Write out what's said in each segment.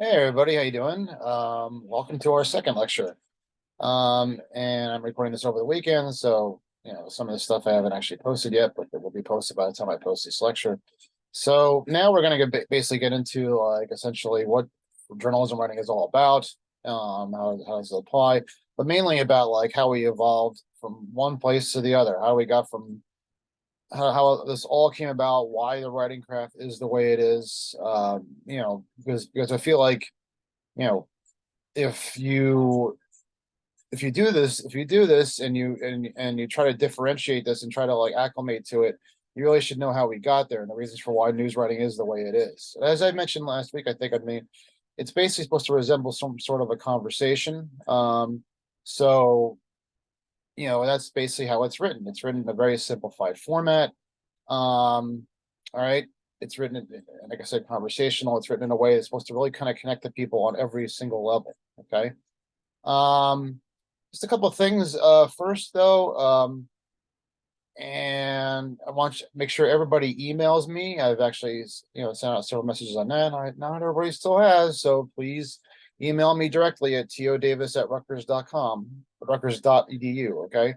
Hey everybody, how you doing? Welcome to our second lecture. And I'm recording this over the weekend, so some of the stuff I haven't actually posted yet, but it will be posted by the time I post this lecture. So now we're going to basically get into like essentially what journalism writing is all about, how does it apply, but mainly about like how we evolved from one place to the other, how we got from how this all came about, why the writing craft is the way it is. Because I feel like you know if you do this and you try to differentiate this and try to like acclimate to it, you really should know how we got there and the reasons for why news writing is the way it is. As I mentioned last week, it's basically supposed to resemble some sort of a conversation. So that's basically how it's written. It's written in a very simplified format. um all right, it's written like I said, conversational. It's written in a way that's supposed to really kind of connect to people on every single level. Okay. um just a couple of things. First, though, and I want to make sure everybody emails me. I've actually, sent out several messages on that. Not everybody still has, so please email me directly at todavis@rutgers.com, rutgers.edu. Okay,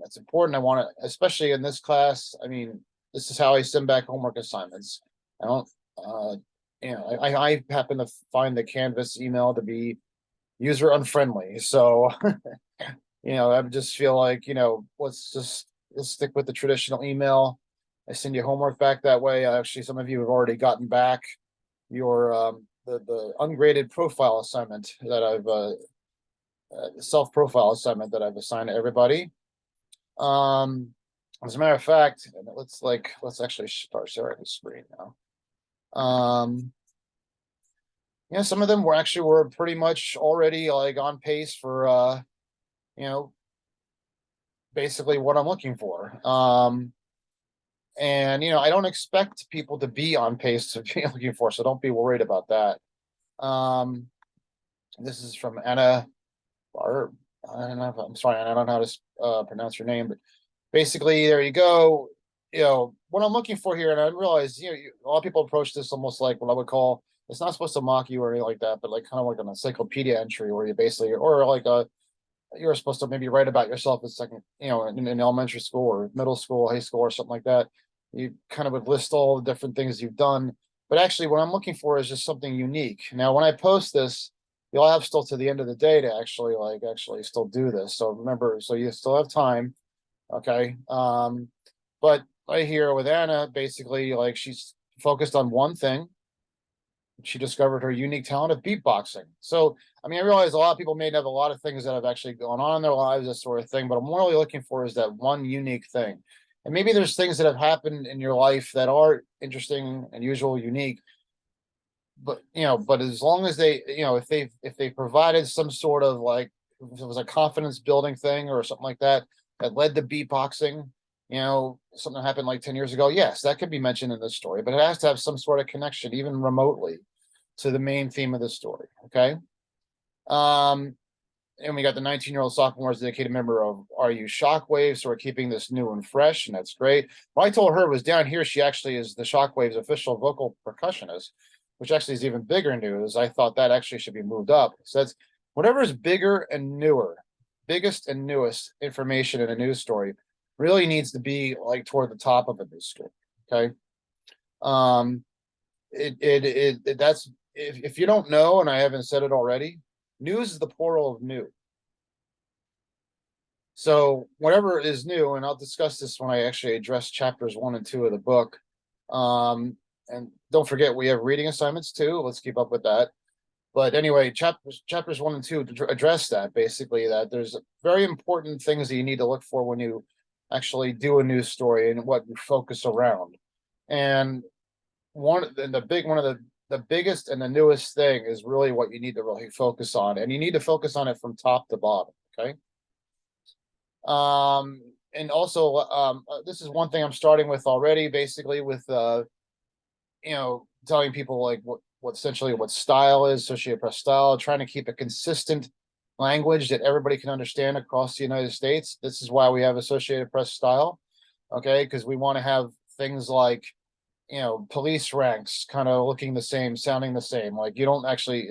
that's important. I want to, especially in this class. I mean, this is how I send back homework assignments. I don't, I happen to find the Canvas email to be user unfriendly, so I just feel like, let's stick with the traditional email. I send you homework back that way. Actually, some of you have already gotten back your the ungraded profile assignment that I've self profile assignment that I've assigned to everybody. Um, as a matter of fact, let's actually start sharing the screen now. Some of them were pretty much already like on pace for you know basically what I'm looking for. And I don't expect people to be on pace to be looking for, so don't be worried about that. Um, this is from Anna Bar. I don't know. I'm sorry, Anna, I don't know how to pronounce your name, but basically, there you go. What I'm looking for here, and I realize a lot of people approach this almost like what I would call, it's not supposed to mock you or anything like that, but like kind of like an encyclopedia entry where you basically, or like you're supposed to maybe write about yourself as second, in elementary school or middle school, high school, or something like that. You kind of would list all the different things you've done. But actually, what I'm looking for is just something unique. Now, when I post this, you'll have still to the end of the day to actually still do this. So remember, so you still have time. Okay. But right here with Anna, basically, like she's focused on one thing. She discovered her unique talent of beatboxing. So, I mean, I realize a lot of people may have a lot of things that have actually gone on in their lives, this sort of thing, but I'm really looking for is that one unique thing. And maybe there's things that have happened in your life that are interesting, unusual, unique, but as long as they, if they provided some sort of like, if it was a confidence building thing or something like that that led to beatboxing, something happened like 10 years ago, yes, that could be mentioned in this story, but it has to have some sort of connection, even remotely, to the main theme of the story. Okay. Um, and we got the 19-year-old sophomore as a dedicated member of RU Shockwaves, so we're keeping this new and fresh, and that's great. What I told her was down here, she actually is the Shockwaves official vocal percussionist, which actually is even bigger news. I thought that actually should be moved up. So that's whatever is bigger and newer, biggest and newest information in a news story really needs to be like toward the top of a news story. Okay. Um, that's if you don't know, and I haven't said it already, news is the plural of new. So whatever is new, and I'll discuss this when I actually address chapters 1 and 2 of the book. And don't forget, we have reading assignments too. Let's keep up with that. But anyway, chapters 1 and 2 address that, basically, that there's very important things that you need to look for when you actually do a news story and what you focus around. And one of the biggest and the newest thing is really what you need to really focus on, and you need to focus on it from top to bottom. Okay. And also, this is one thing I'm starting with already, basically, with telling people like what essentially what style is, Associated Press style, trying to keep a consistent language that everybody can understand across the United States. This is why we have Associated Press style. Okay, because we want to have things like police ranks kind of looking the same, sounding the same. Like you don't actually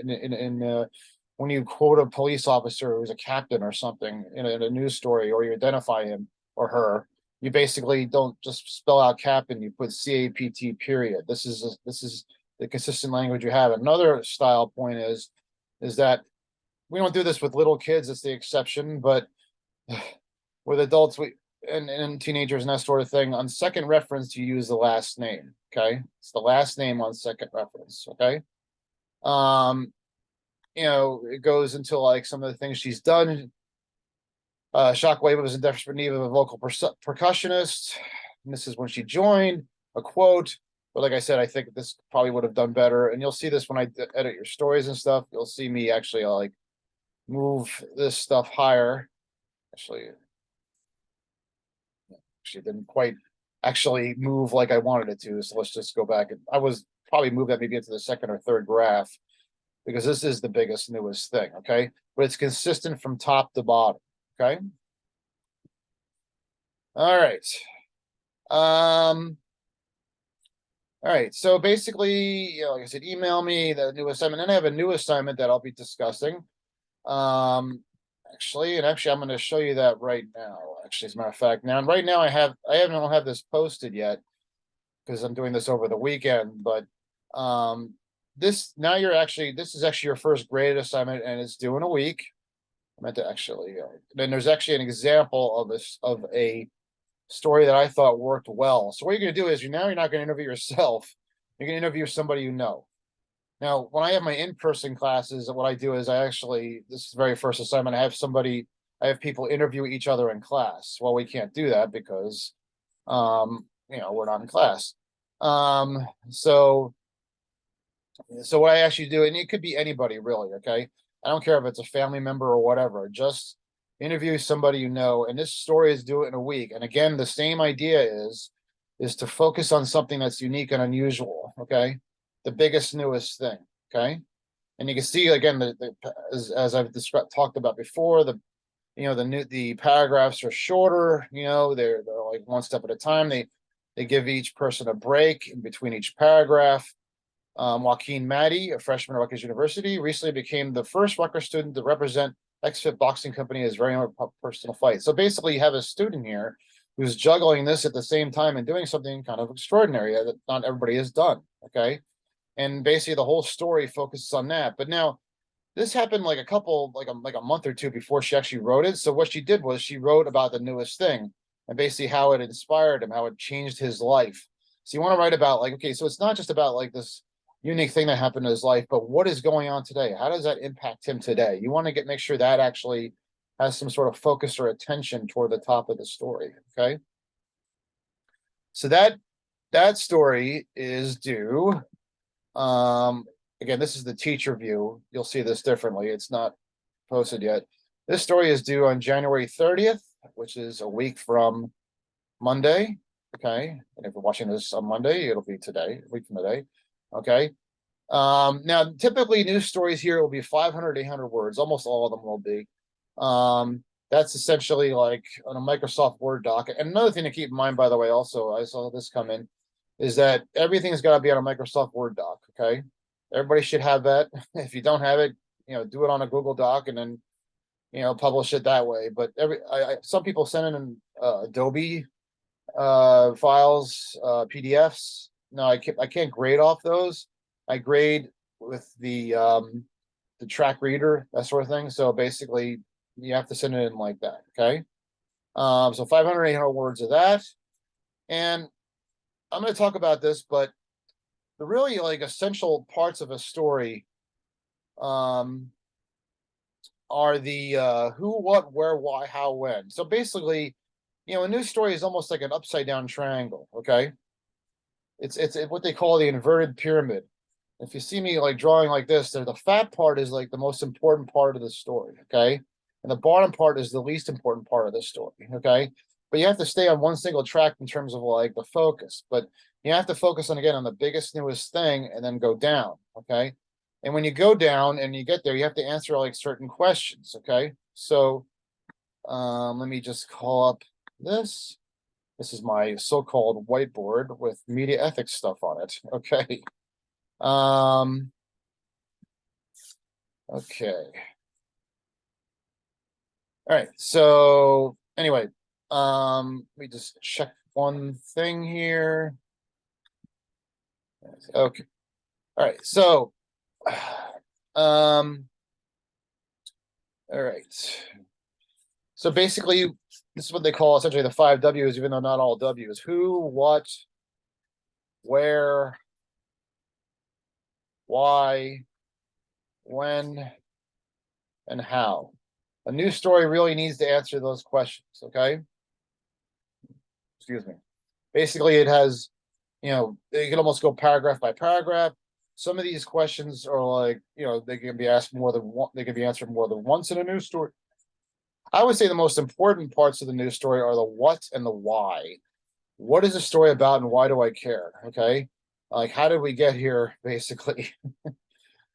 when you quote a police officer who's a captain or something in a news story, or you identify him or her, you basically don't just spell out captain, you put CAPT period. This is the consistent language you have. Another style point is that we don't do this with little kids, it's the exception, but with adults and teenagers and that sort of thing, on second reference you use the last name. Okay, it's the last name on second reference. Okay, it goes into like some of the things she's done. Shockwave was in desperate need of a vocal percussionist, and this is when she joined. A quote, but like I said, I think this probably would have done better, and you'll see this when I edit your stories and stuff. You'll see me actually like move this stuff higher. Actually didn't quite actually move like I wanted it to. So let's just go back. And I was probably move that maybe into the second or third graph, because this is the biggest, newest thing. Okay, but it's consistent from top to bottom. Okay. All right. All right. So basically, like I said, email me the new assignment, and I have a new assignment that I'll be discussing. Actually, I'm going to show you that right now. Actually, as a matter of fact, now right now I don't have this posted yet because I'm doing this over the weekend. But this is actually your first graded assignment, and it's due in a week. I meant to actually. Then there's actually an example of a story that I thought worked well. So what you're going to do is you're not going to interview yourself. You're going to interview somebody you know. Now, when I have my in-person classes, what I do is this is the very first assignment, I have people interview each other in class. Well, we can't do that because, we're not in class. So what I actually do, and it could be anybody really, okay? I don't care if it's a family member or whatever, just interview somebody you know, and this story is due in a week. And again, the same idea is to focus on something that's unique and unusual, okay? The biggest, newest thing. Okay, and you can see again as I've talked about before, the paragraphs are shorter. They're like one step at a time. They give each person a break in between each paragraph. Joaquin Matty, a freshman at Rutgers University, recently became the first Rutgers student to represent XFIT Boxing Company as very own personal fight. So basically, you have a student here who's juggling this at the same time and doing something kind of extraordinary that not everybody has done. Okay. And basically the whole story focuses on that. But now this happened like a month or two before she actually wrote it. So what she did was she wrote about the newest thing and basically how it inspired him, how it changed his life. So you want to write about like, okay, so it's not just about like this unique thing that happened in his life, but what is going on today? How does that impact him today? You want to make sure that actually has some sort of focus or attention toward the top of the story. Okay. So that story is due. Again, this is the teacher view. You'll see this differently. It's not posted yet. This story is due on January 30th, which is a week from Monday. Okay. And if you're watching this on Monday, it'll be today, a week from today. Okay. Now, typically news stories here will be 500, 800 words. Almost all of them will be. That's essentially like on a Microsoft Word doc. And another thing to keep in mind, by the way, also, I saw this come in, is that everything's got to be on a Microsoft Word doc. Okay. Everybody should have that. If you don't have it, do it on a Google Doc and then, publish it that way. But some people send in Adobe files, PDFs. No, I can't grade off those. I grade with the track reader, that sort of thing. So basically, you have to send it in like that. Okay. So 500, 800 words of that, and I'm going to talk about this, but the really like essential parts of a story are the who, what, where, why, how, when. So basically, a news story is almost like an upside down triangle. Okay. It's what they call the inverted pyramid. If you see me like drawing like this, the fat part is like the most important part of the story. Okay. And the bottom part is the least important part of the story. Okay. But you have to stay on one single track in terms of like the focus. But you have to focus on the biggest, newest thing and then go down. Okay. And when you go down and you get there, you have to answer like certain questions. Okay. So let me just call up this. This is my so-called whiteboard with media ethics stuff on it. Okay. Okay. All right. So anyway, let me just check one thing here. Okay. All right. So, all right. So basically, this is what they call essentially the 5 W's, even though not all W's. Who, what, where, why, when, and how. A news story really needs to answer those questions, okay? Excuse me. Basically, it has, you can almost go paragraph by paragraph. Some of these questions are like, they can be asked more than one, they can be answered more than once in a news story. I would say the most important parts of the news story are the what and the why. What is the story about and why do I care? Okay. Like, how did we get here, basically?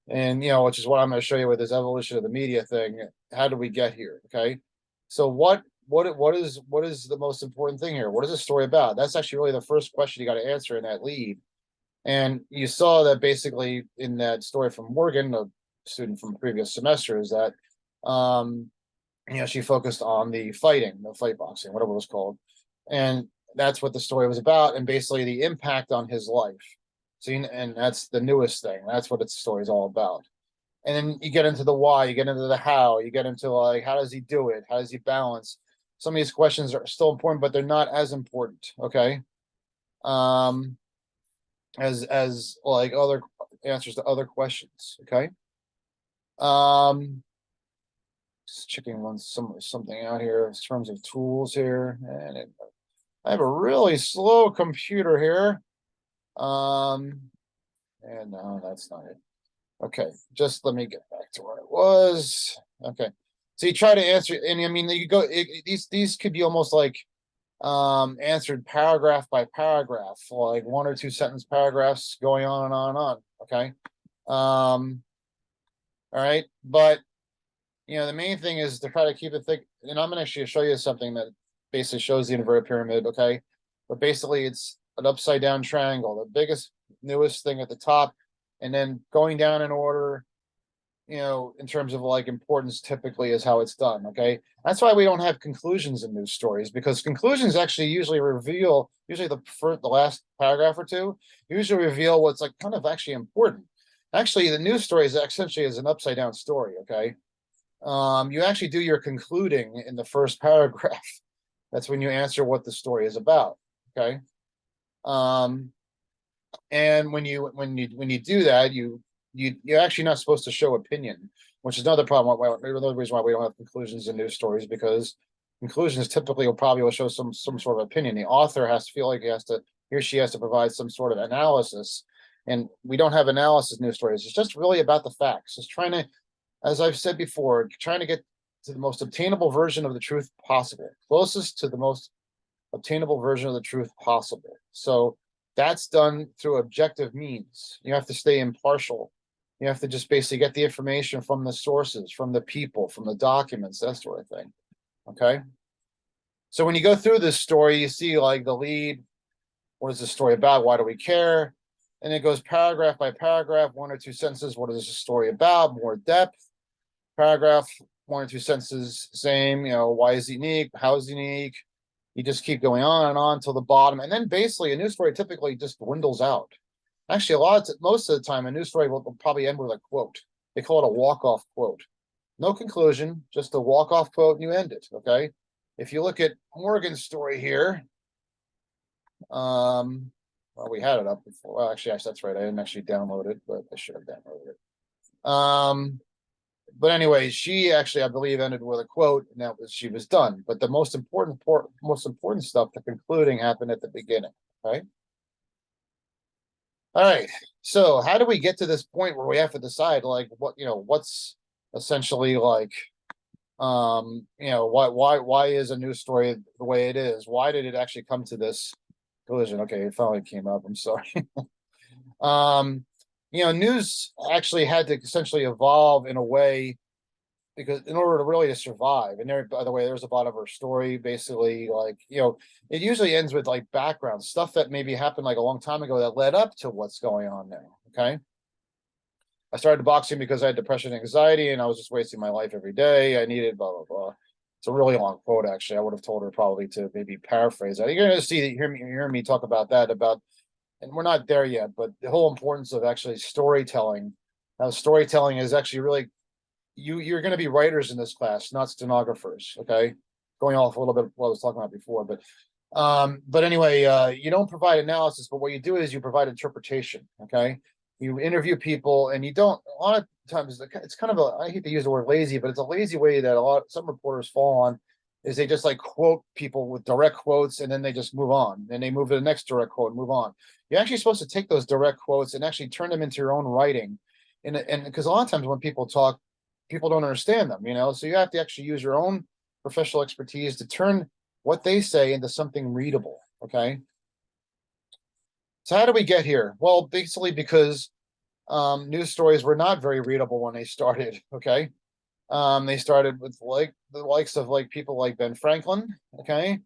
And, which is what I'm going to show you with this evolution of the media thing. How did we get here? Okay. So what is the most important thing here? What is the story about? That's actually really the first question you got to answer in that lead. And you saw that basically in that story from Morgan, a student from previous semester, is that she focused on the fight boxing, whatever it was called. And that's what the story was about, and basically the impact on his life. See, and that's the newest thing. That's what its story is all about. And then you get into the why, you get into the how, you get into like how does he do it? How does he balance? Some of these questions are still important, but they're not as important. Okay. As like other answers to other questions. Okay. Just checking something out here in terms of tools here, and I have a really slow computer here. And no, that's not it. Okay, just let me get back to where it was. Okay, so you try to answer, and I mean, you go. These could be almost like answered paragraph by paragraph, like 1 or 2 sentence paragraphs going on and on and on. Okay, all right, but the main thing is to try to keep it thick. And I'm gonna actually show you something that basically shows the inverted pyramid. Okay, but basically it's an upside down triangle, the biggest, newest thing at the top, and then going down in order. In terms of like importance, typically is how it's done. Okay, that's why we don't have conclusions in news stories, because conclusions actually usually the last paragraph or two usually reveal what's like kind of actually important. Actually, the news story is essentially is an upside down story. Okay, you actually do your concluding in the first paragraph. That's when you answer what the story is about. Okay. And when you do that, you're actually not supposed to show opinion, which is another problem. Another reason why we don't have conclusions in news stories, because conclusions typically will show some sort of opinion. The author has to feel like he or she has to provide some sort of analysis, and we don't have analysis in news stories. It's just really about the facts. It's trying to, as I've said before, trying to get to the most obtainable version of the truth possible, closest to the most obtainable version of the truth possible. So that's done through objective means. You have to stay impartial. You have to just basically get the information from the sources, from the people, from the documents, that sort of thing. Okay. So when you go through this story, you see like the lead. What is the story about? Why do we care? And it goes paragraph by paragraph, 1 or 2 sentences. What is the story about? More depth. Paragraph, 1 or 2 sentences, same. Why is it unique? How is it unique? You just keep going on and on till the bottom, and then basically a news story typically just dwindles out. Actually, most of the time, a news story will probably end with a quote. They call it a walk-off quote. No conclusion, just a walk-off quote, and you end it. Okay. If you look at Morgan's story here, well, we had it up before. Well, actually, that's right. I didn't actually download it, but I should have downloaded it. But anyway, she actually, I believe, ended with a quote, and she was done. But the most important stuff, the concluding, happened at the beginning. Right. All right. So how do we get to this point where we have to decide, like, what's essentially like, why is a news story the way it is? Why did it actually come to this collision? Okay, it finally came up. I'm sorry. News actually had to essentially evolve in a way, because in order to really to survive, and there, by the way, there's a lot of her story, basically, like, it usually ends with like background stuff that maybe happened like a long time ago that led up to what's going on now. Okay. I started boxing because I had depression and anxiety, and I was just wasting my life every day. I needed blah blah blah. It's a really long quote, actually. I would have told her probably to maybe paraphrase that. You're gonna see, hear me talk about that, about, and we're not there yet, but the whole importance of actually storytelling. Now, storytelling is actually really, you're going to be writers in this class, not stenographers. Okay, going off a little bit of what I was talking about before, but anyway, you don't provide analysis, but what you do is you provide interpretation. Okay, you interview people, and you don't. A lot of times, it's kind of a, I hate to use the word lazy, but it's a lazy way that some reporters fall on. Is they just like quote people with direct quotes, and then they just move on, and they move to the next direct quote and move on. You're actually supposed to take those direct quotes and actually turn them into your own writing, and because a lot of times when people talk, people don't understand them, so you have to actually use your own professional expertise to turn what they say into something readable. Okay, so how do we get here? Well, basically because news stories were not very readable when they started. Okay, they started with like the likes of like people like Ben Franklin. Okay,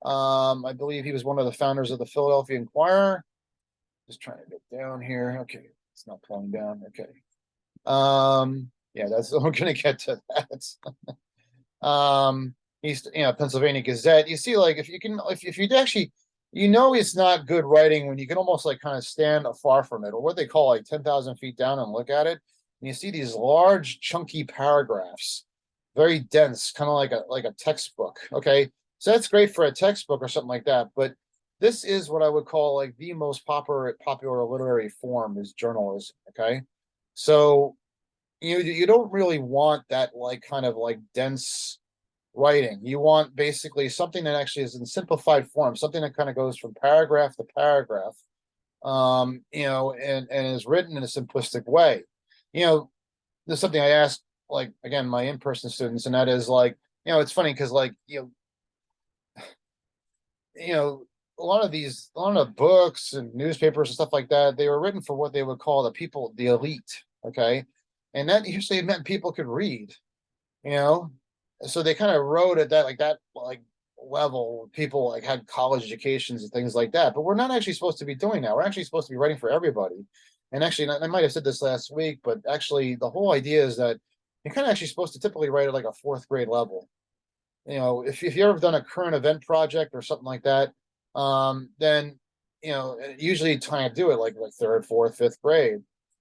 I believe he was one of the founders of the Philadelphia Inquirer. Just trying to get down here. Okay, it's not pulling down. Okay, yeah, that's we're gonna get to that. East, Pennsylvania Gazette. You see, like, if you can, if you actually, it's not good writing when you can almost like kind of stand afar from it, or what they call like 10,000 feet down and look at it, and you see these large, chunky paragraphs, very dense, kind of like a textbook. Okay, so that's great for a textbook or something like that, but this is what I would call like the most popular literary form is journalism. Okay, so you don't really want that like kind of like dense writing. You want basically something that actually is in simplified form, something that kind of goes from paragraph to paragraph, and is written in a simplistic way. You know, there's something I ask, like, again, my in-person students, and that is like, it's funny because like, a lot of books and newspapers and stuff like that, they were written for what they would call the people, the elite. Okay. And that usually meant people could read, you know, so they kind of wrote at that like level. People like had college educations and things like that, but we're not actually supposed to be doing that. We're actually supposed to be writing for everybody. And actually, I might have said this last week, but actually the whole idea is that you're kind of actually supposed to typically write at like a fourth grade level. If you ever done a current event project or something like that, then usually trying to do it like third, fourth, fifth grade.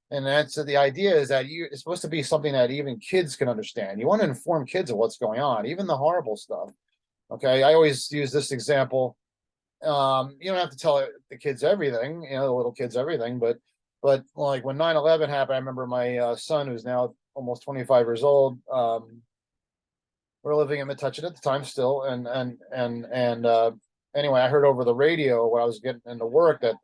And that's the idea, is that it's supposed to be something that even kids can understand. You want to inform kids of what's going on, even the horrible stuff. Okay, I always use this example. You don't have to tell the kids everything, the little kids everything, but like when 9/11 happened, I remember my son, who's now almost 25 years old. We're living in Metuchen at the time still, and anyway, I heard over the radio when I was getting into work that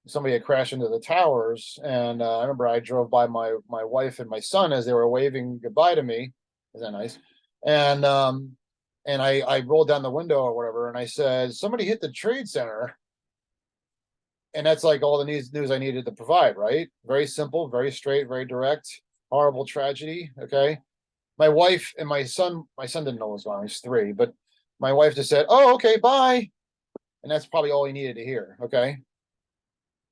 somebody had crashed into the towers, and I remember I drove by my wife and my son as they were waving goodbye to me. Is that nice? And I rolled down the window or whatever, and I said, somebody hit the trade center. And that's like all the news I needed to provide, right? Very simple, very straight, very direct. Horrible tragedy. Okay, my son didn't know what was going on. He's 3, but my wife just said, "Oh, okay, bye," and that's probably all he needed to hear. Okay,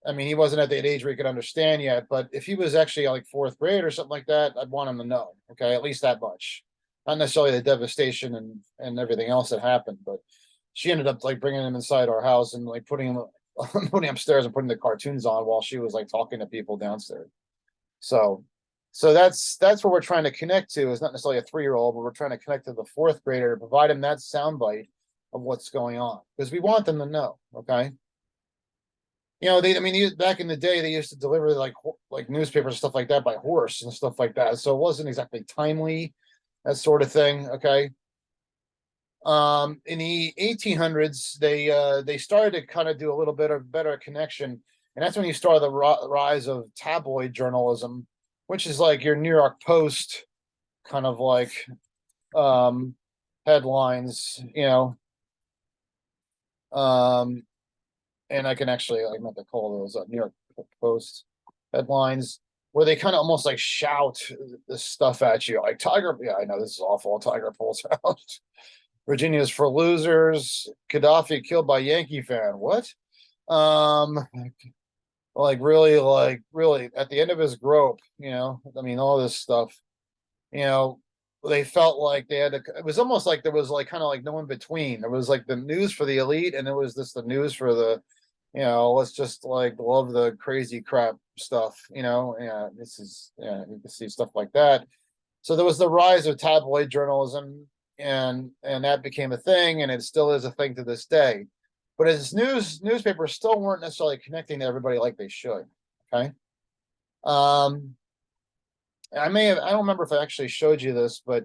I mean, he wasn't at that age where he could understand yet, but if he was actually like fourth grade or something like that, I'd want him to know. Okay, at least that much. Not necessarily the devastation and everything else that happened, but she ended up like bringing him inside our house and like putting him putting him upstairs and putting the cartoons on while she was like talking to people downstairs. So that's what we're trying to connect to. Is not necessarily a 3-year old, but we're trying to connect to the fourth grader to provide him that soundbite of what's going on, because we want them to know. Okay, back in the day, they used to deliver like newspapers and stuff like that by horse and stuff like that, so it wasn't exactly timely, that sort of thing. Okay, in the 1800s, they started to kind of do a little bit of better connection, and that's when you started the rise of tabloid journalism, which is like your New York Post kind of like um headlines, um and I can actually, I meant to call those New York Post headlines, where they kind of almost like shout this stuff at you, like Tiger. Yeah, I know this is awful. Tiger pulls out. Virginia's for losers. Gaddafi killed by Yankee fan. What? Um, like really at the end of his grope. I mean, all this stuff. You know, they felt like they had to. It was almost like there was like kind of like no in between. There was like the news for the elite, and there was the news for the let's just like love the crazy crap stuff, yeah, you can see stuff like that. So there was the rise of tabloid journalism, and that became a thing, and it still is a thing to this day. But as newspapers still weren't necessarily connecting to everybody like they should. Okay. Um, I don't remember if I actually showed you this, but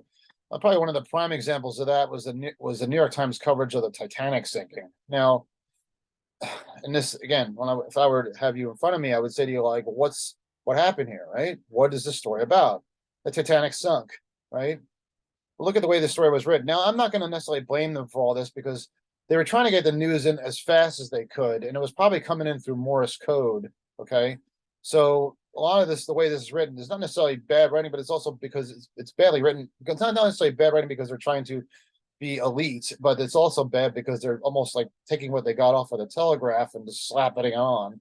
probably one of the prime examples of that was the New York Times coverage of the Titanic sinking. Now, and this again, if I were to have you in front of me, I would say to you like, what happened here, right? What is this story about? The Titanic sunk, right? Look at the way the story was written. Now, I'm not going to necessarily blame them for all this because they were trying to get the news in as fast as they could, and it was probably coming in through Morse code. Okay, so a lot of this, the way this is written, is not necessarily bad writing, but it's also because it's badly written. It's not necessarily bad writing because they're trying to be elite, but it's also bad because they're almost like taking what they got off of the Telegraph and just slapping it on.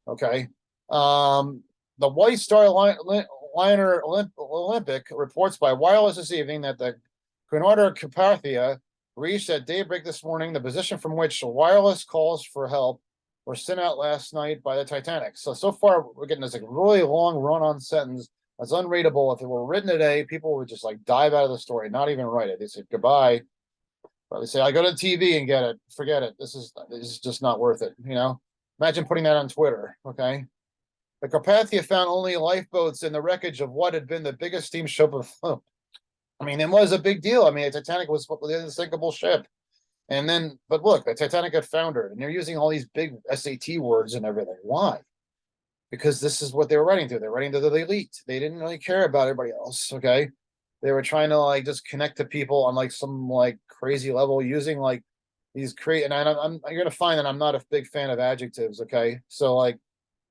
Okay. The White Star Liner Olympic reports by wireless this evening that the Grenada Carpathia reached at daybreak this morning the position from which wireless calls for help were sent out last night by the Titanic. So far, we're getting this like really long run-on sentence that's unreadable. If it were written today, people would just like dive out of the story, not even write it. They say goodbye. But they say, I go to the TV and get it. Forget it. This is just not worth it. Imagine putting that on Twitter. Okay. The Carpathia found only lifeboats in the wreckage of what had been the biggest steamship afloat. I mean, it was a big deal. I mean, the Titanic was an unsinkable ship. And then, but look, the Titanic had foundered, and they're using all these big SAT words and everything. Why? Because this is what they were writing to. They're writing to the elite. They didn't really care about everybody else. Okay. They were trying to like just connect to people on like some like crazy level using like these create. And you're gonna find that I'm not a big fan of adjectives. Okay. So like,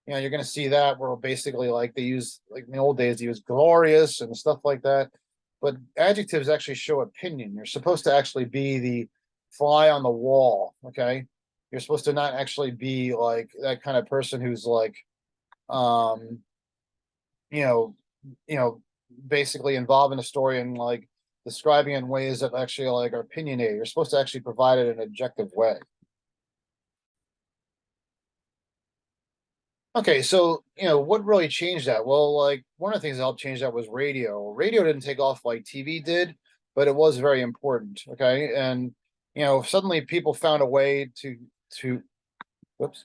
you're gonna see that where basically like they use like in the old days they use glorious and stuff like that. But adjectives actually show opinion. You're supposed to actually be the fly on the wall. Okay. You're supposed to not actually be like that kind of person who's like um you know basically involved in a story and like describing it in ways that actually like are opinionated. You're supposed to actually provide it in an objective way. Okay, so what really changed that? Well, like one of the things that helped change that was radio. Radio didn't take off like TV did, but it was very important. Okay, and suddenly people found a way to whoops.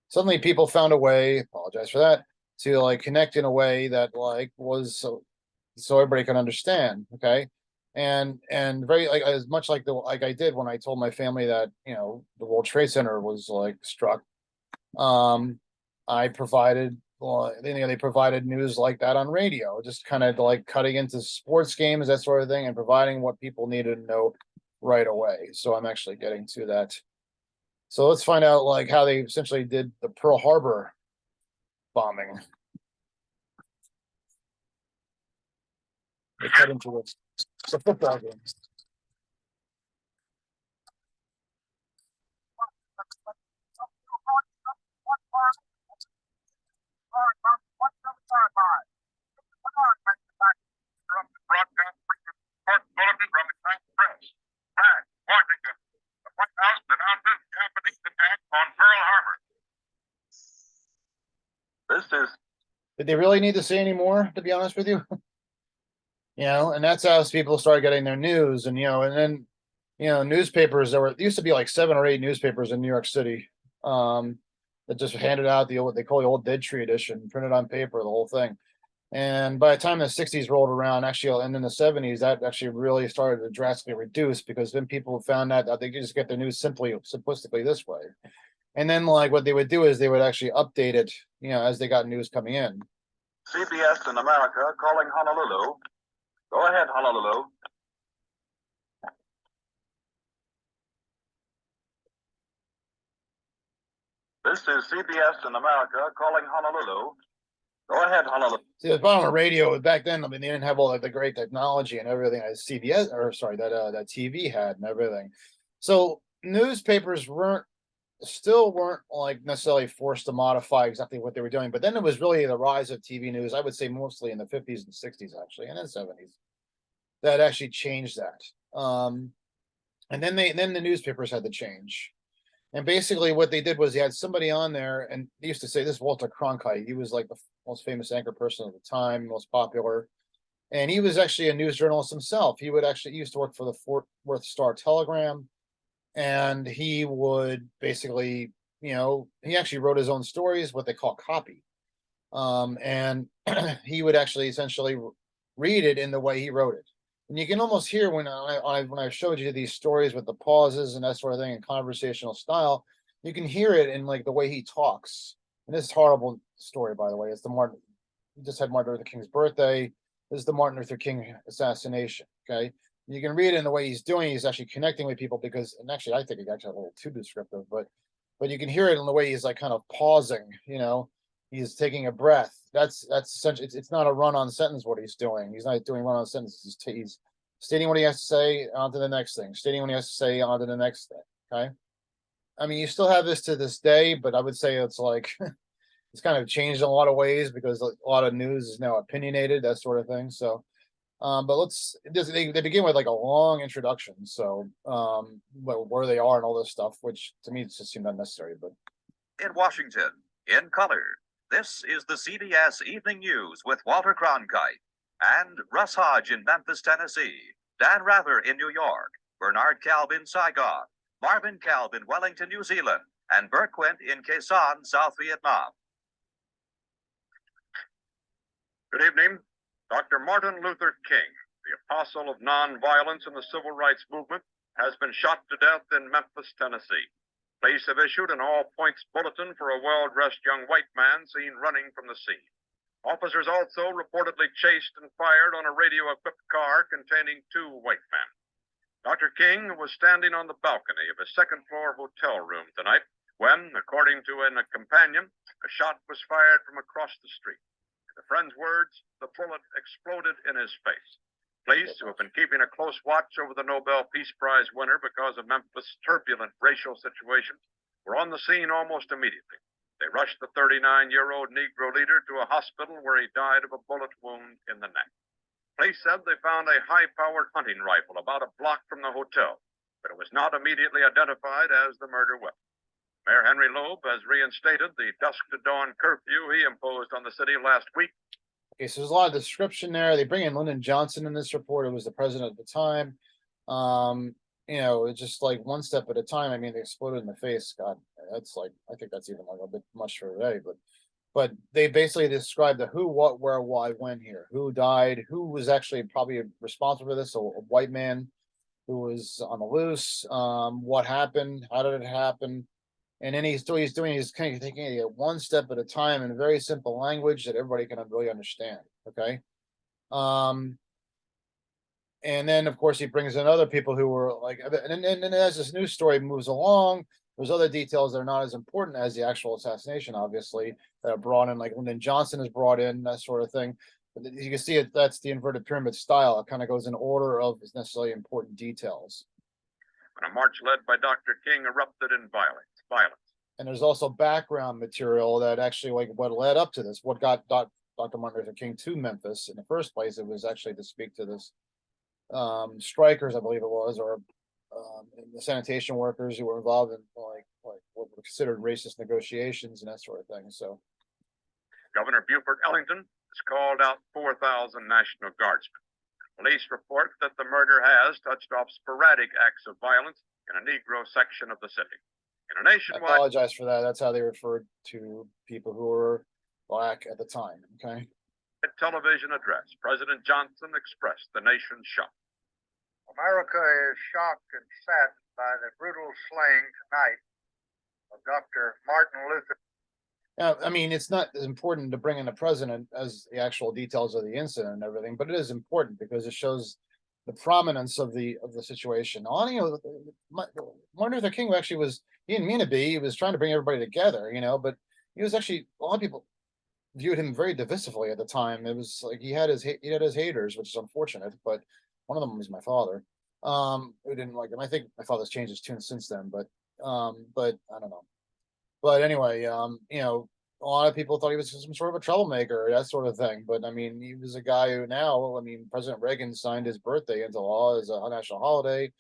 Suddenly people found a way, apologize for that, to like connect in a way that like was so everybody can understand. Okay. And very like as much like the like I did when I told my family that the World Trade Center was like struck. um I provided, well, they provided news like that on radio, just kind of like cutting into sports games, that sort of thing, and providing what people needed to know right away. So I'm actually getting to that. So let's find out like how they essentially did the Pearl Harbor bombing. They cut into it. It's a football game. This is. Did they really need to say any more, to be honest with you? And that's how people started getting their news. And then, newspapers, there used to be like 7 or 8 newspapers in New York City, that just handed out what they call the old Dead Tree edition, printed on paper, the whole thing. And by the time the 60s rolled around, actually, and in the 70s, that actually really started to drastically reduce because then people found out that they could just get their news simplistically this way. And then, like, what they would do is they would actually update it, as they got news coming in. CBS in America calling Honolulu. Go ahead, Honolulu. This is CBS in America calling Honolulu. Go ahead, Honolulu. See, the problem with radio back then, I mean, they didn't have all the great technology and everything that CBS, or sorry, that TV had and everything. So newspapers still weren't like necessarily forced to modify exactly what they were doing. But then it was really the rise of TV news, I would say mostly in the 50s and 60s, actually, and then 70s, that actually changed that. And then the newspapers had to change. And basically, what they did was they had somebody on there, and they used to say this Walter Cronkite. He was like the most famous anchor person at the time, most popular, and he was actually a news journalist himself. He used to work for the Fort Worth Star Telegram, and he would basically, he actually wrote his own stories, what they call copy, and he would actually essentially read it in the way he wrote it. And you can almost hear when I showed you these stories with the pauses and that sort of thing and conversational style, you can hear it in like the way he talks. And this horrible story, by the way, is the Martin. He just had Martin Luther King's birthday. This is the Martin Luther King assassination. Okay, you can read it in the way he's doing. He's actually connecting with people because, and actually, I think it's actually a little too descriptive, but you can hear it in the way he's like kind of pausing. He's taking a breath. That's essentially, it's not a run-on sentence what he's doing. He's not doing run-on sentences. He's stating what he has to say, on to the next thing. Stating what he has to say, on to the next thing. Okay. I mean, you still have this to this day, but I would say it's like it's kind of changed in a lot of ways because a lot of news is now opinionated, that sort of thing. So, but they begin with like a long introduction. So, where they are and all this stuff, which to me just seemed unnecessary. But In Washington, in color, this is the CBS Evening News with Walter Cronkite and Russ Hodge in Memphis, Tennessee, Dan Rather in New York, Bernard Kalb in Saigon, Marvin Kalb in Wellington, New Zealand, and Bert Quint in Quezon, South Vietnam. Good evening. Dr. Martin Luther King, the apostle of nonviolence in the civil rights movement, has been shot to death in Memphis, Tennessee. Police have issued an all-points bulletin for a well-dressed young white man seen running from the scene. Officers also reportedly chased and fired on a radio-equipped car containing 2 white men. Dr. King was standing on the balcony of his second-floor hotel room tonight when, according to a companion, a shot was fired from across the street. In the friend's words, the bullet exploded in his face. Police, who have been keeping a close watch over the Nobel Peace Prize winner because of Memphis' turbulent racial situation, were on the scene almost immediately. They rushed the 39-year-old Negro leader to a hospital where he died of a bullet wound in the neck. Police said they found a high-powered hunting rifle about a block from the hotel, but it was not immediately identified as the murder weapon. Mayor Henry Loeb has reinstated the dusk to dawn curfew he imposed on the city last week. Okay, so there's a lot of description there. They bring in Lyndon Johnson in this report, who was the president at the time. It's just like one step at a time. I mean, they exploded in the face. God, that's like, I think that's even like a bit much for today, but they basically described the who, what, where, why, when here. Who died, who was actually probably responsible for this, a white man who was on the loose, what happened, how did it happen? And then he's kind of taking it one step at a time in a very simple language that everybody can really understand. Okay. And then of course he brings in other people who were like, and as this news story moves along, there's other details that are not as important as the actual assassination, obviously, that are brought in, like Lyndon Johnson is brought in, that sort of thing. But you can see it, that's the inverted pyramid style. It kind of goes in order of necessarily important details. When a march led by Dr. King erupted in violence. And there's also background material that actually like what led up to this, what got Dr. Martin Luther King to Memphis in the first place. It was actually to speak to this strikers, I believe it was, or the sanitation workers who were involved in like what were considered racist negotiations and that sort of thing. So Governor Buford Ellington has called out 4,000 National Guardsmen. Police report that the murder has touched off sporadic acts of violence in a Negro section of the city. In a nationwide, I apologize for that. That's how they referred to people who were black at the time. Okay. Television address, President Johnson expressed the nation's shock. America is shocked and saddened by the brutal slaying tonight of Dr. Martin Luther. Now, I mean, it's not as important to bring in the president as the actual details of the incident and everything, but it is important because it shows the prominence of the situation. Martin Luther King actually he didn't mean to be. He was trying to bring everybody together, but he was actually, a lot of people viewed him very divisively at the time. It was like he had his haters, which is unfortunate, but one of them was my father, who didn't like him. I think my father's changed his tune since then, but I don't know. But anyway, a lot of people thought he was some sort of a troublemaker, that sort of thing. But I mean, he was a guy who now, I mean, President Reagan signed his birthday into law as a national holiday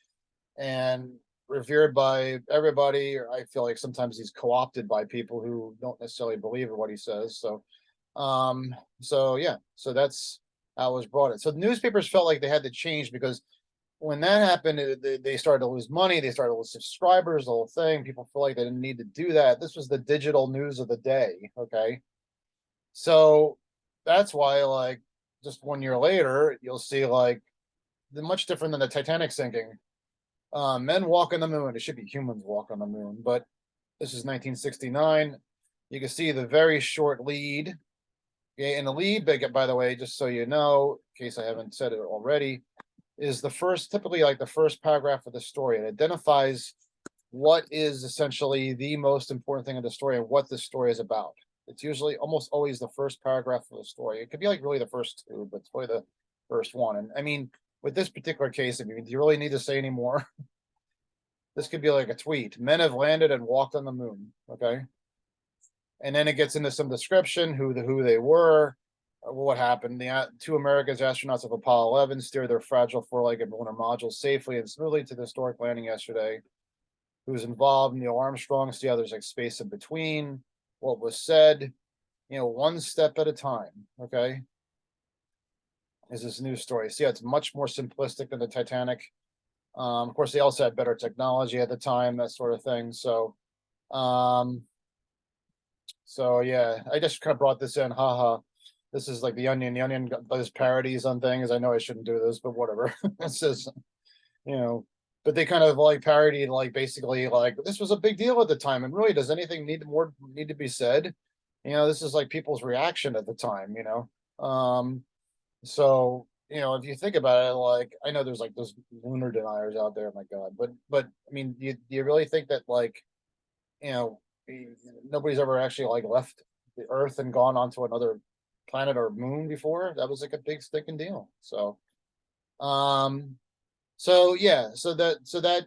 and revered by everybody. Or I feel like sometimes he's co-opted by people who don't necessarily believe in what he says. So yeah, so that's how it was brought in. So the newspapers felt like they had to change because when that happened, they started to lose money. They started to lose subscribers, the whole thing. People feel like they didn't need to do that. This was the digital news of the day. Okay. So that's why, like, just 1 year later, you'll see, like, the much different than the Titanic sinking. Men walk on the moon. It should be humans walk on the moon, but this is 1969. You can see the very short lead. Okay, and the lead, by the way, just so you know, in case I haven't said it already, is typically like the first paragraph of the story. It identifies what is essentially the most important thing of the story and what the story is about. It's usually almost always the first paragraph of the story. It could be like really the first two, but it's really the first one. And I mean, with this particular case, I mean, do you really need to say any more? This could be like a tweet. Men have landed and walked on the moon. Okay. And then it gets into some description, who they were, what happened. The two America's astronauts of Apollo 11 steered their fragile four-legged lunar module safely and smoothly to the historic landing yesterday. Who was involved? Neil Armstrong. See how there's like space in between. What was said, one step at a time. Okay. Is this news story? See, it's much more simplistic than the Titanic. Of course, they also had better technology at the time, that sort of thing. So yeah, I just kind of brought this in. Haha. This is like the Onion. The Onion does parodies on things. I know I shouldn't do this, but whatever. It's just, but they kind of like parodied, like, basically like this was a big deal at the time. And really, does anything need to be said? This is like people's reaction at the time, so, if you think about it, like, I know there's like those lunar deniers out there, my God, but I mean, do you really think that, like, nobody's ever actually like left the Earth and gone onto another planet or moon before? That was like a big sticking deal. So yeah, so that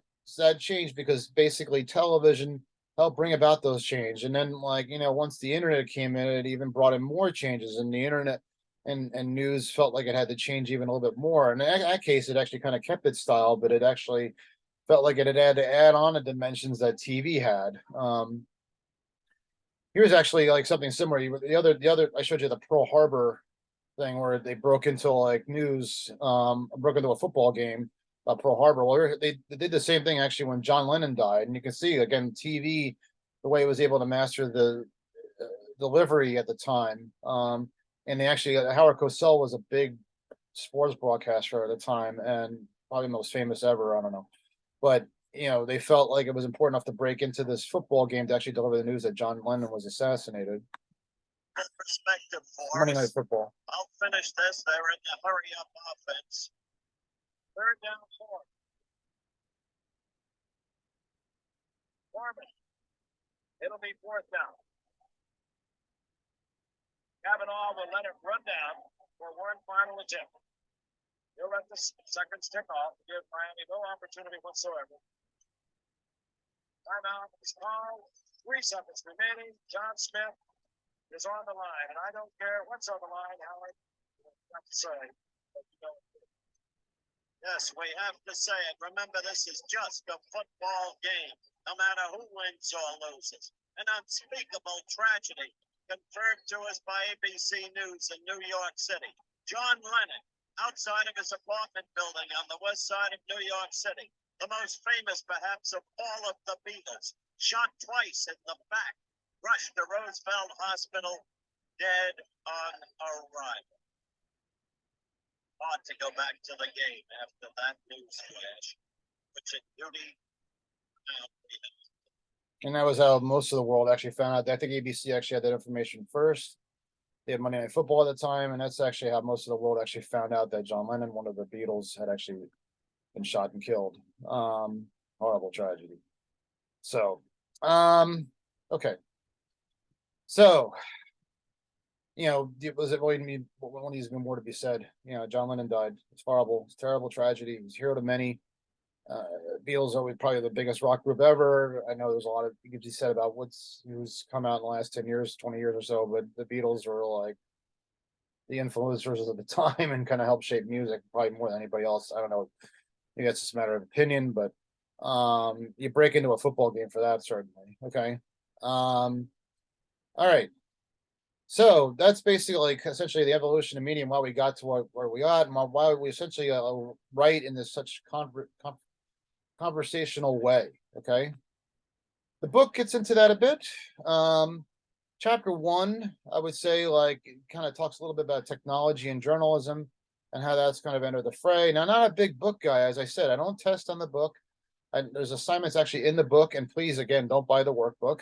changed because basically television helped bring about those change. And then, like, once the internet came in, it even brought in more changes, and the internet and news felt like it had to change even a little bit more. And in that case, it actually kind of kept its style, but it actually felt like it had to add on the dimensions that TV had. Here's actually like something similar. The other I showed you the Pearl Harbor thing where they broke into like news, broke into a football game, Pearl Harbor. Well, they did the same thing actually when John Lennon died, and you can see again TV, the way it was able to master the delivery at the time. And they actually, Howard Cosell was a big sports broadcaster at the time and probably most famous ever. I don't know, but they felt like it was important enough to break into this football game to actually deliver the news that John Lennon was assassinated. Perspective for Monday Night us. Football. I'll finish this. They're in the hurry up offense. Third down 4. Foreman. It'll be 4th down. Kavanaugh will let it run down for one final attempt. He'll let the seconds tick off to give Miami no opportunity whatsoever. Timeout is called. 3 seconds remaining. John Smith is on the line, and I don't care what's on the line, Howard. Have to say, but you know. Yes, we have to say it. Remember, this is just a football game, no matter who wins or loses. An unspeakable tragedy confirmed to us by ABC News in New York City. John Lennon, outside of his apartment building on the west side of New York City, the most famous perhaps of all of the Beatles, shot twice in the back, rushed to Roosevelt Hospital, dead on arrival. Hard to go back to the game after that news flash, which in duty. And that was how most of the world actually found out. I think ABC actually had that information first. They had Monday Night Football at the time, and that's actually how most of the world actually found out that John Lennon, one of the Beatles, had actually been shot and killed. Horrible tragedy. So, okay. So, was it really me? One needs more to be said. John Lennon died. It's horrible. It's a terrible tragedy. He was a hero to many. Beatles are probably the biggest rock group ever. I know there's a lot of you could be said about who's come out in the last 10 years, 20 years or so, but the Beatles were like the influencers of the time and kind of helped shape music probably more than anybody else. I don't know. Maybe that's just a matter of opinion, but you break into a football game for that, certainly. Okay. All right. So that's basically like essentially the evolution of media and why we got to where we are and why we essentially write in this such conversational way. Okay. The book gets into that a bit. Chapter 1, I would say, like, kind of talks a little bit about technology and journalism and how that's kind of entered the fray. Now, not a big book guy, as I said. I don't test on the book. There's assignments actually in the book, and please, again, don't buy the workbook.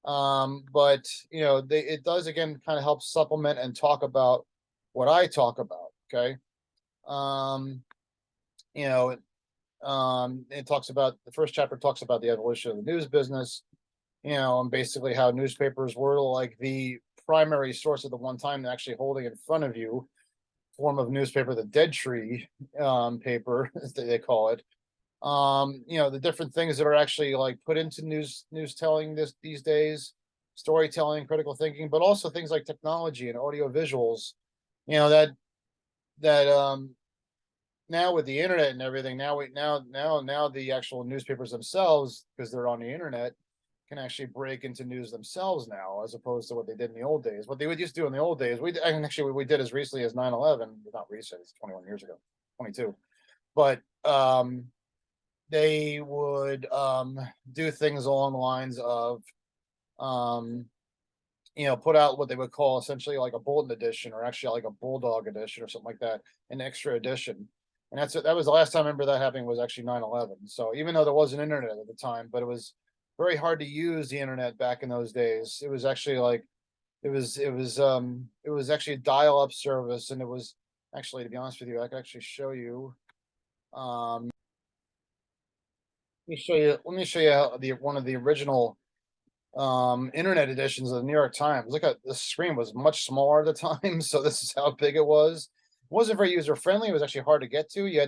But it does again kind of help supplement and talk about what I talk about. Okay. It talks about the first chapter talks about the evolution of the news business, and basically how newspapers were like the primary source at the one time, actually holding in front of you form of newspaper, the dead tree paper, as they call it. The different things that are actually like put into news telling these days, storytelling, critical thinking, but also things like technology and audio visuals, that now with the internet and everything, now the actual newspapers themselves, because they're on the internet, can actually break into news themselves now, as opposed to what they did in the old days. What they would used to do in the old days, we did as recently as 9/11, not recent, it's 21 years ago, 22. But they would do things along the lines of put out what they would call essentially like a bulletin edition, or actually like a bulldog edition or something like that, an extra edition. And that was the last time I remember that happening, was actually 9/11. So even though there wasn't internet at the time, but it was very hard to use the internet back in those days. It was actually like it was actually a dial-up service, and it was actually, to be honest with you, I could actually show you. Let me show you how one of the original internet editions of the New York Times. Look at the screen was much smaller at the time, so this is how big it was. It wasn't very user friendly. It was actually hard to get to. You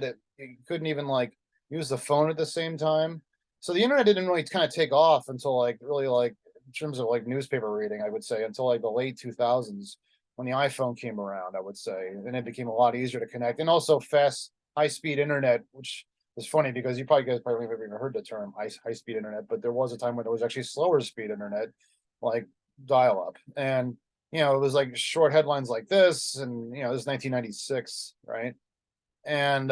couldn't even like use the phone at the same time. So the internet didn't really kind of take off until like really like in terms of like newspaper reading, I would say, until like the late 2000s, when the iPhone came around, I would say, and it became a lot easier to connect, and also fast, high-speed internet, which is funny because you guys probably never even heard the term high speed internet, but there was a time when there was actually slower speed internet, like dial up, and it was like short headlines like this, and this is 1996, right? And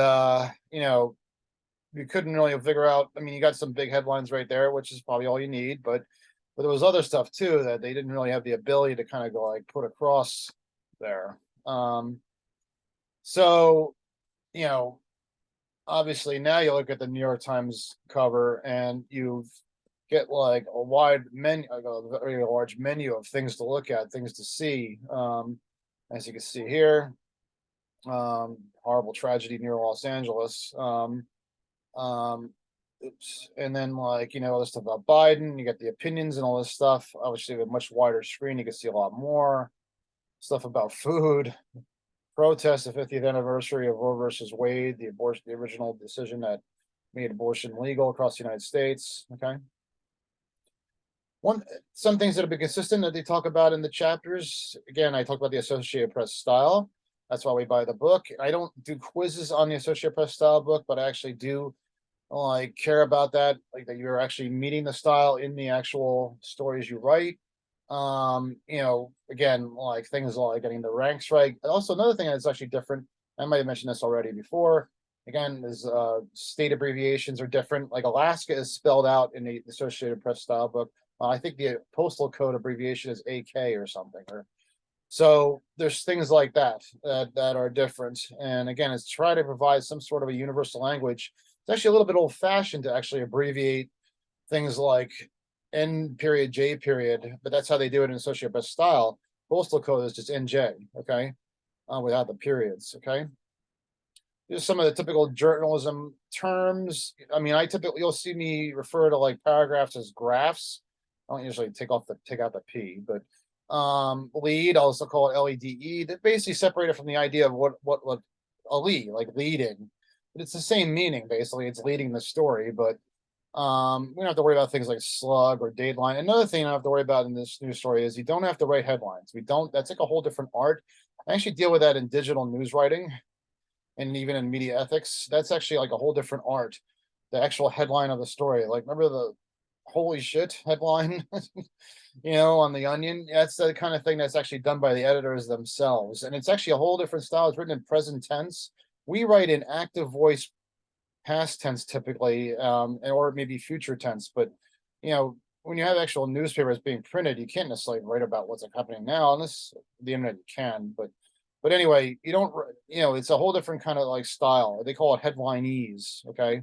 you couldn't really figure out. I mean, you got some big headlines right there, which is probably all you need, but there was other stuff too that they didn't really have the ability to kind of go like put across there. So obviously now you look at the New York Times cover and you get like a wide menu, like a very large menu of things to look at, things to see. As you can see here, horrible tragedy near Los Angeles. Oops. And then like, all this stuff about Biden, you get the opinions and all this stuff. Obviously, with a much wider screen, you can see a lot more stuff about food. Protest the 50th anniversary of Roe versus Wade, the original decision that made abortion legal across the United States. Okay. Some things that have been consistent that they talk about in the chapters. Again, I talk about the Associated Press style. That's why we buy the book. I don't do quizzes on the Associated Press style book, but I actually do like care about that, like that you're actually meeting the style in the actual stories you write. Again, like things like getting the ranks right. Also, another thing that's actually different, I might have mentioned this already before, again, is state abbreviations are different. Like Alaska is spelled out in the Associated Press style book. I think the postal code abbreviation is AK or something. So there's things like that are different. And again, it's try to provide some sort of a universal language. It's actually a little bit old fashioned to actually abbreviate things like N period, J period, but that's how they do it in Associated Press style. Postal code is just NJ, okay, without the periods, okay. Here's some of the typical journalism terms. I mean, you'll see me refer to like paragraphs as graphs. I don't usually take out the P, but Lead, also call it LEDE, that basically separated from the idea of what a lead, like leading. But it's the same meaning, basically. It's leading the story, but we don't have to worry about things like slug or dateline. Another thing I don't have to worry about in this news story is you don't have to write headlines. We don't, that's like a whole different art. I actually deal with that in digital news writing and even in media ethics. That's actually like a whole different art. The actual headline of the story. Like, remember the holy shit headline, on the Onion? That's the kind of thing that's actually done by the editors themselves. And it's actually a whole different style. It's written in present tense. We write in active voice past tense typically, or maybe future tense. But when you have actual newspapers being printed, you can't necessarily write about what's happening now, unless the internet you can. But anyway, you don't. It's a whole different kind of like style. They call it headline ease. Okay.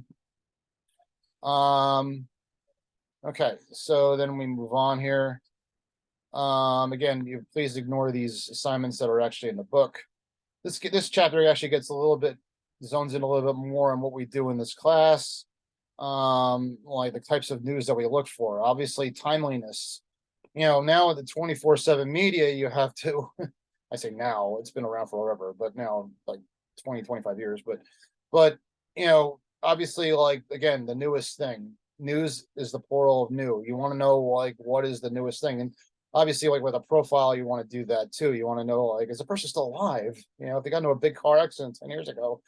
Okay. So then we move on here. Again, you please ignore these assignments that are actually in the book. This chapter actually gets a little bit zones in a little bit more on what we do in this class, like the types of news that we look for. Obviously, timeliness. Now with the 24/7 media, you have to. I say now, it's been around forever, but now like 20-25 years. But obviously, like again, the newest thing. News is the plural of new. You want to know like what is the newest thing, and obviously, like with a profile, you want to do that too. You want to know like is the person still alive? If they got into a big car accident 10 years ago,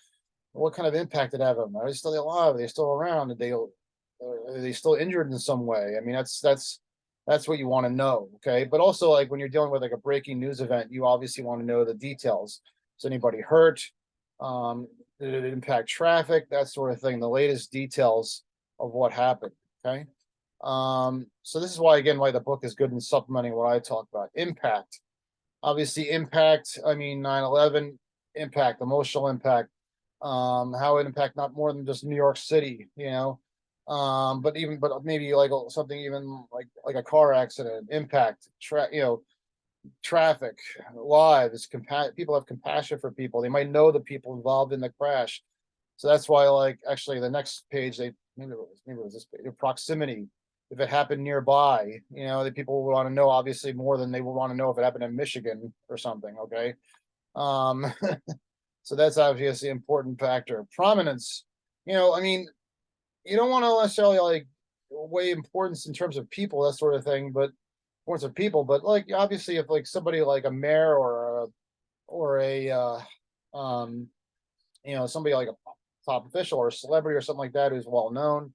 what kind of impact did it have on them? Are they still alive? Are they still around? Are they still injured in some way? I mean, that's what you want to know. Okay. But also like when you're dealing with like a breaking news event, you obviously want to know the details. Is anybody hurt? Did it impact traffic? That sort of thing. The latest details of what happened. Okay. So this is why the book is good in supplementing what I talk about. Impact. Obviously, impact, I mean 9/11, impact, emotional impact, how it impact not more than just New York City, but maybe like something even like a car accident, impact, traffic, lives, people have compassion for people. They might know the people involved in the crash. So that's why like actually the next page maybe it was this page, proximity. If it happened nearby, the people would want to know obviously more than they would want to know if it happened in Michigan or something. Okay. So that's obviously an important factor. Prominence, I mean, you don't want to necessarily like weigh importance in terms of people, that sort of thing, but importance of people, but like obviously if like somebody like a mayor or a somebody like a top official or a celebrity or something like that who's well known,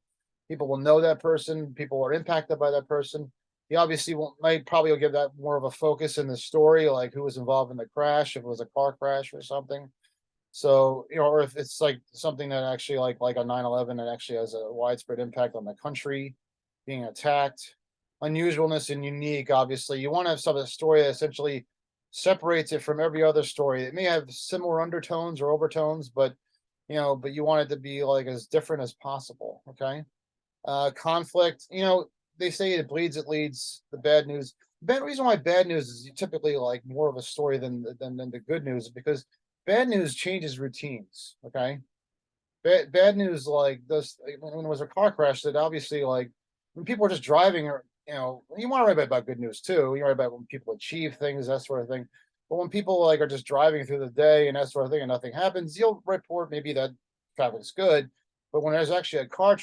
people will know that person, people are impacted by that person. He obviously might probably give that more of a focus in the story, like who was involved in the crash, if it was a car crash or something. So, or if it's like something that actually like a 9/11 that actually has a widespread impact on the country being attacked. Unusualness and unique, obviously. You want to have some of the story that essentially separates it from every other story. It may have similar undertones or overtones, but but you want it to be like as different as possible. Okay. Conflict, they say it bleeds, it leads. The bad news. The bad reason why bad news is typically like more of a story than the good news is because bad news changes routines. Okay. Bad news like this when it was a car crash that obviously like when people are just driving or you want to write about good news too. You write about when people achieve things, that sort of thing. But when people like are just driving through the day and that sort of thing and nothing happens, you'll report maybe that traffic's good. But when there's actually a car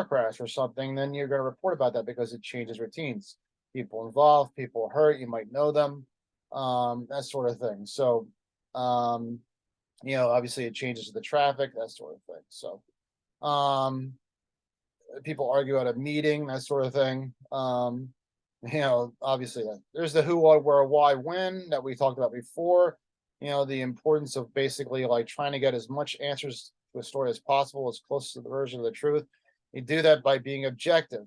crash or something, then you're going to report about that because it changes routines. People involved, people hurt, you might know them, that sort of thing. So, obviously it changes the traffic, that sort of thing. So, people argue at a meeting, that sort of thing. Obviously there's the who, what, where, why, when that we talked about before. The importance of basically like trying to get as much answers to a story as possible, as close to the version of the truth. You do that by being objective,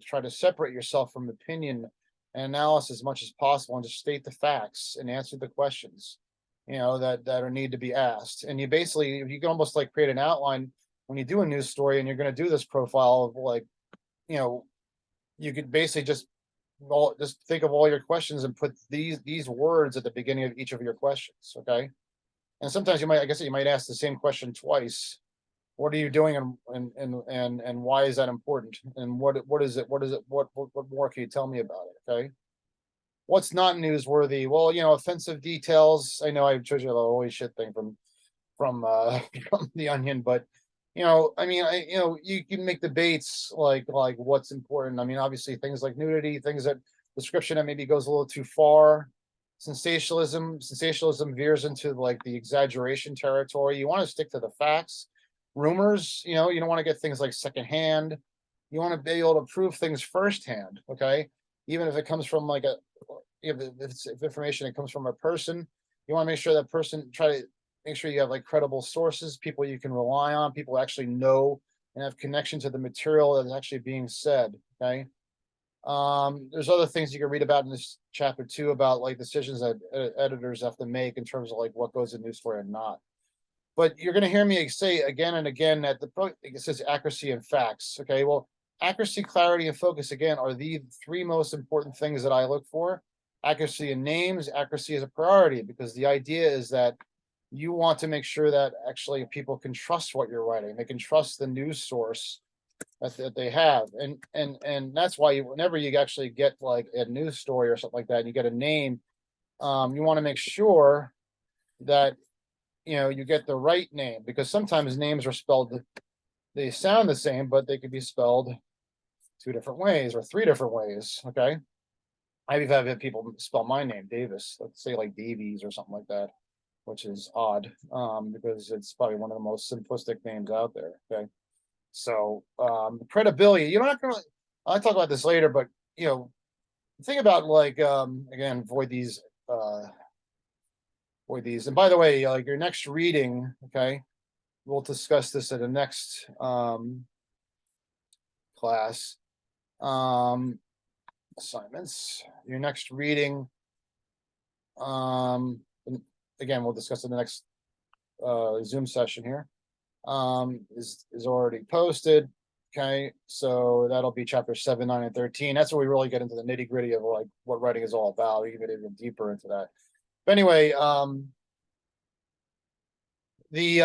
try to separate yourself from opinion and analysis as much as possible, and just state the facts and answer the questions, that are need to be asked. And you can almost like create an outline when you do a news story and you're going to do this profile of like, you could basically just think of all your questions and put these words at the beginning of each of your questions. Okay. And sometimes you might ask the same question twice. What are you doing and why is that important? And what more can you tell me about it? Okay. What's not newsworthy? Well, offensive details. I know I chose you the always shit thing from from the Onion, but I mean, you can make debates like what's important. I mean, obviously things like nudity, things that description that maybe goes a little too far. Sensationalism veers into like the exaggeration territory. You want to stick to the facts. Rumors, you don't want to get things like secondhand. You want to be able to prove things firsthand, okay? Even if it comes from like if information that comes from a person, you want to make sure that person try to make sure you have like credible sources, people you can rely on, people who actually know and have connection to the material that's actually being said, okay? There's other things you can read about in this chapter too about like decisions that editors have to make in terms of like what goes in news story and not. But you're going to hear me say again and again that it says accuracy and facts. Okay, well, accuracy, clarity, and focus again are the three most important things that I look for. Accuracy in names, accuracy is a priority because the idea is that you want to make sure that actually people can trust what you're writing. They can trust the news source that they have, and that's why whenever you actually get like a news story or something like that, and you get a name, you want to make sure that you get the right name, because sometimes names are spelled, they sound the same, but they could be spelled 2 different ways or 3 different ways. Okay, I've had people spell my name Davis, let's say like Davies or something like that, which is odd, because it's probably one of the most simplistic names out there. Okay, so credibility, you're not gonna, I'll talk about this later, but think about like again, avoid these and by the way, like your next reading, okay, we'll discuss this at the next class. Assignments, your next reading, and again, we'll discuss in the next Zoom session here, is already posted. Okay, so that'll be chapter 7, 9, and 13. That's where we really get into the nitty gritty of like what writing is all about. We can get even deeper into that. But anyway, the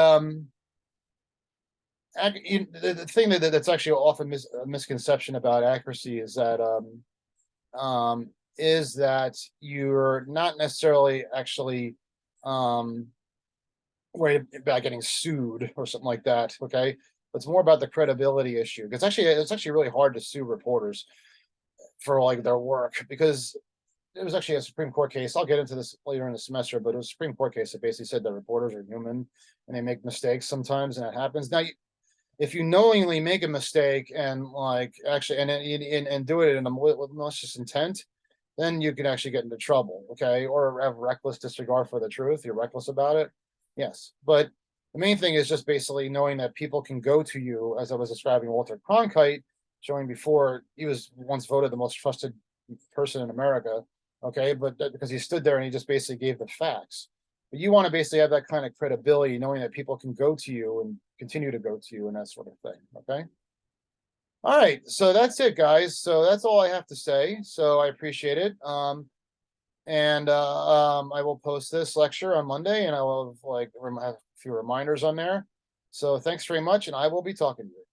thing that's actually often a misconception about accuracy is that you're not necessarily actually worried about getting sued or something like that. Okay, it's more about the credibility issue, because it's actually really hard to sue reporters for like their work, because it was actually a Supreme Court case. I'll get into this later in the semester, but it was a Supreme Court case that basically said that reporters are human and they make mistakes sometimes, and that happens. Now, if you knowingly make a mistake and like actually and do it in a with malicious intent, then you can actually get into trouble. Okay, or have reckless disregard for the truth. You're reckless about it. Yes, but the main thing is just basically knowing that people can go to you, as I was describing Walter Cronkite, showing before, he was once voted the most trusted person in America. Okay, but because he stood there and he just basically gave the facts. But you want to basically have that kind of credibility, knowing that people can go to you and continue to go to you and that sort of thing. Okay. All right, so that's it, guys. So that's all I have to say. So I appreciate it. And I will post this lecture on Monday, and I will have a few reminders on there. So thanks very much, and I will be talking to you.